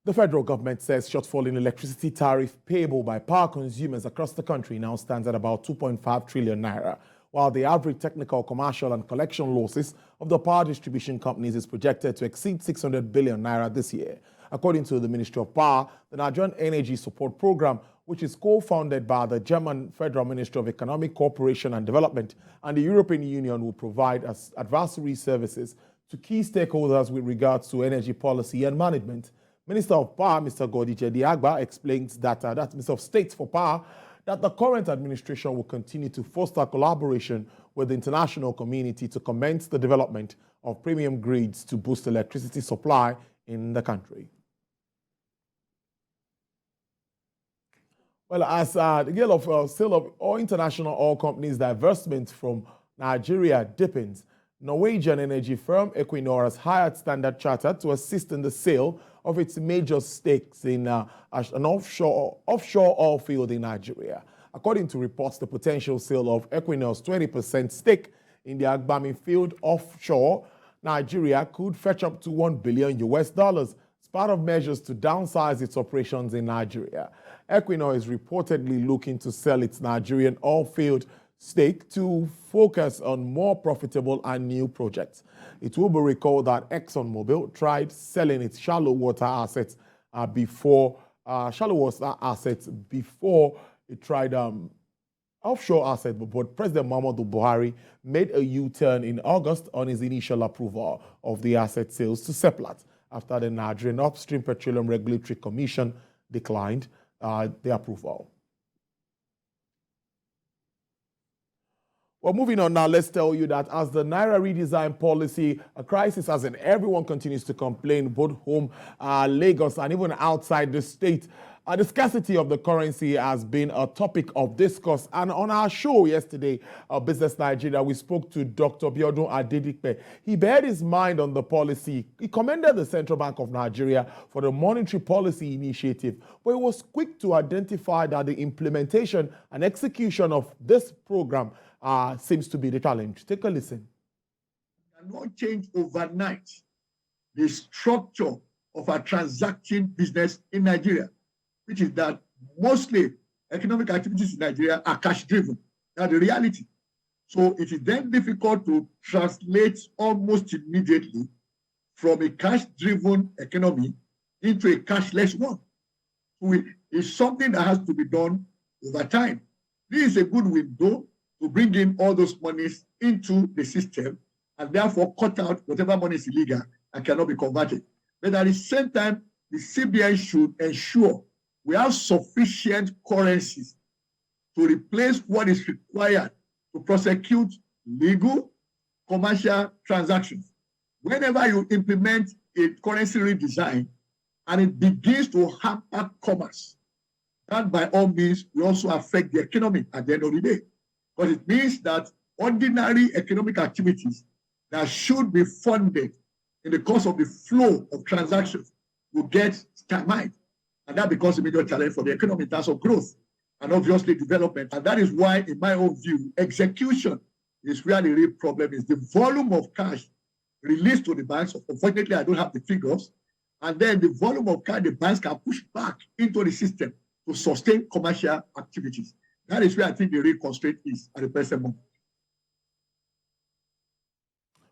The federal government says shortfall in electricity tariff payable by power consumers across the country now stands at about 2.5 trillion naira, while the average technical, commercial and collection losses of the power distribution companies is projected to exceed 600 billion naira this year. According to the Ministry of Power, the Nigerian Energy Support Program, which is co-founded by the German Federal Ministry of Economic Cooperation and Development and the European Union, will provide advisory services to key stakeholders with regards to energy policy and management. Minister of Power, Mr. Godije Diagba, explains that, that's Minister of State for Power, that the current administration will continue to foster collaboration with the international community to commence the development of premium grids to boost electricity supply in the country. Well, as the gale of sale of all international oil companies' divestment from Nigeria deepens, Norwegian energy firm Equinor has hired Standard Chartered to assist in the sale of its major stakes in an offshore oil field in Nigeria. According to reports, the potential sale of Equinor's 20% stake in the Agbami field offshore Nigeria could fetch up to $1 billion as part of measures to downsize its operations in Nigeria. Equinor is reportedly looking to sell its Nigerian oil field stake to focus on more profitable and new projects. It will be recalled that ExxonMobil tried selling its shallow water assets before it tried offshore assets, but President Muhammadu Buhari made a U-turn in August on his initial approval of the asset sales to Seplat after the Nigerian Upstream Petroleum Regulatory Commission declined the approval. Well, moving on now, let's tell you that as the Naira redesign policy, a crisis as in everyone continues to complain, both home, Lagos, and even outside the state. The scarcity of the currency has been a topic of discourse. And on our show yesterday, Business Nigeria, we spoke to Dr. Biodun Adedipe. He bared his mind on the policy. He commended the Central Bank of Nigeria for the monetary policy initiative, but he was quick to identify that the implementation and execution of this program seems to be the challenge. Take a listen. Cannot change overnight the structure of our transacting business in Nigeria, which is that mostly economic activities in Nigeria are cash-driven. That's the reality. So it is then difficult to translate almost immediately from a cash-driven economy into a cashless one. So it's something that has to be done over time. This is a good window to bring in all those monies into the system and therefore cut out whatever money is illegal and cannot be converted. But at the same time, the CBN should ensure we have sufficient currencies to replace what is required to prosecute legal commercial transactions. Whenever you implement a currency redesign and it begins to hamper commerce, that by all means will also affect the economy at the end of the day. But it means that ordinary economic activities that should be funded in the course of the flow of transactions will get stymied. And that becomes a major challenge for the economy in terms of growth and obviously development. And that is why, in my own view, execution is where the real problem is. The volume of cash released to the banks, unfortunately, I don't have the figures, and then the volume of cash the banks can push back into the system to sustain commercial activities. That is where I think the real constraint is at the present moment.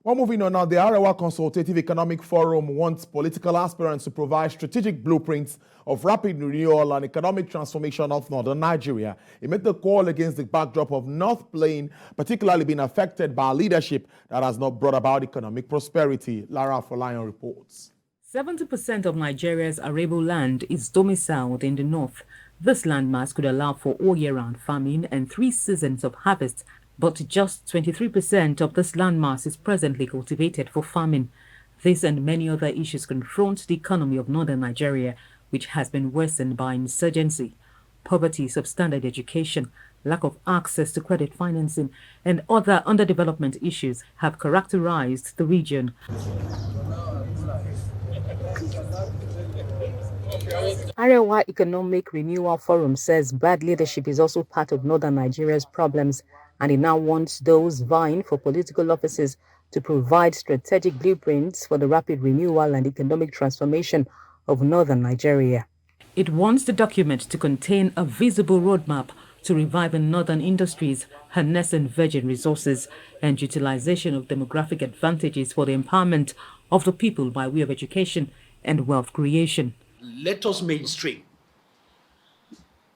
Well, moving on now, the Arewa Consultative Economic Forum wants political aspirants to provide strategic blueprints of rapid renewal and economic transformation of northern Nigeria. It made the call against the backdrop of North Plain, particularly being affected by leadership that has not brought about economic prosperity. Lara Folayan reports. 70% of Nigeria's arable land is domiciled in the north. This landmass could allow for all year-round farming and 3 seasons of harvest, but just 23% of this landmass is presently cultivated for farming. This and many other issues confront the economy of northern Nigeria, which has been worsened by insurgency, poverty, substandard education, lack of access to credit financing, and other underdevelopment issues have characterized the region. Arewa Economic Renewal Forum says bad leadership is also part of northern Nigeria's problems, and it now wants those vying for political offices to provide strategic blueprints for the rapid renewal and economic transformation of northern Nigeria. It wants the document to contain a visible roadmap to reviving northern industries, harnessing virgin resources, and utilization of demographic advantages for the empowerment of the people by way of education and wealth creation. Let us mainstream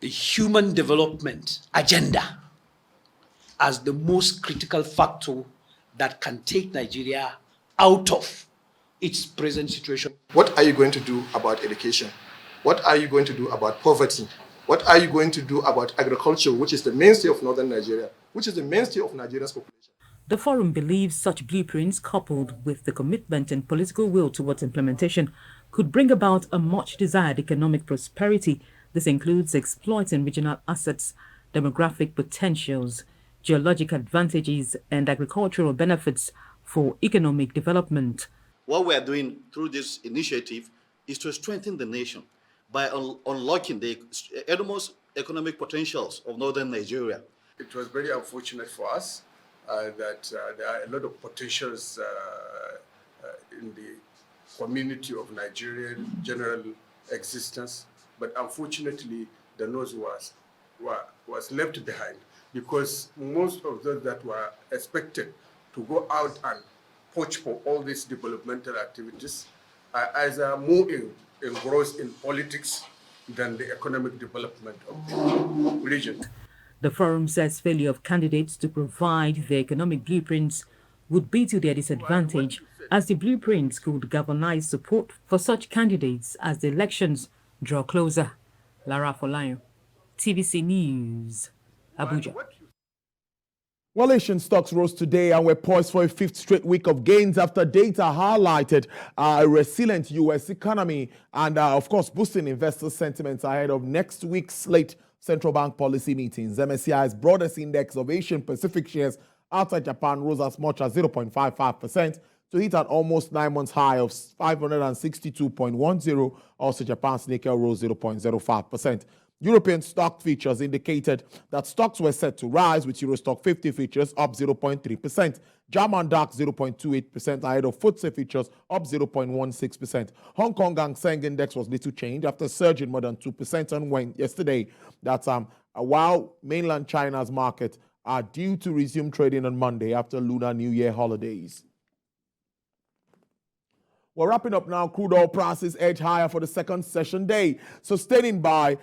the human development agenda as the most critical factor that can take Nigeria out of its present situation. What are you going to do about education? What are you going to do about poverty? What are you going to do about agriculture, which is the mainstay of northern Nigeria, which is the mainstay of Nigeria's population? The forum believes such blueprints, coupled with the commitment and political will towards implementation, could bring about a much-desired economic prosperity. This includes exploiting regional assets, demographic potentials, geologic advantages, and agricultural benefits for economic development. What we are doing through this initiative is to strengthen the nation by unlocking the enormous economic potentials of northern Nigeria. It was very unfortunate for us that there are a lot of potentials in the community of Nigerian general existence, but unfortunately the North was left behind, because most of those that were expected to go out and poach for all these developmental activities are either more engrossed in politics than the economic development of the region. The forum says failure of candidates to provide the economic blueprints would be to their disadvantage, as the blueprints could galvanize support for such candidates as the elections draw closer. Lara Folayo, TVC News, Abuja. Well, Asian stocks rose today and were poised for a fifth straight week of gains after data highlighted a resilient U.S. economy and, of course, boosting investor sentiments ahead of next week's late central bank policy meetings. MSCI's broadest index of Asian Pacific shares outside Japan rose as much as 0.55% to hit an almost 9 months high of 562.10. Also, Japan's Nikkei rose 0.05%. European stock features indicated that stocks were set to rise, with Euro Stock 50 features up 0.3%, German DAX 0.28% ahead of FTSE features up 0.16%. Hong Kong Hang Seng Index was little change after surging more than 2% on yesterday. That's while mainland China's market are due to resume trading on Monday after Lunar New Year holidays. We're wrapping up now. Crude oil prices edge higher for the second session day, sustaining by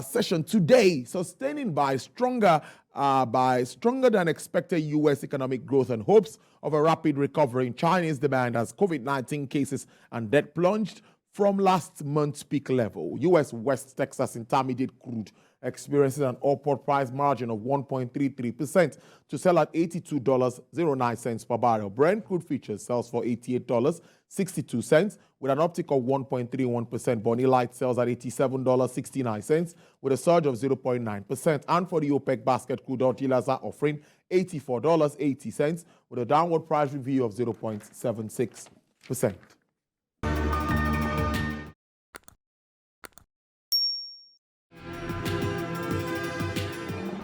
session today, sustaining by stronger than expected U.S. economic growth and hopes of a rapid recovery in Chinese demand as COVID-19 cases and debt plunged from last month's peak level. U.S. West Texas Intermediate crude experiences an upward price margin of 1.33% to sell at $82.09 per barrel. Brent crude futures sells for $88.62 with an uptick of 1.31%. Bonny Light sells at $87.69 with a surge of 0.9%. And for the OPEC basket, crude oil dealers are offering $84.80 with a downward price review of 0.76%.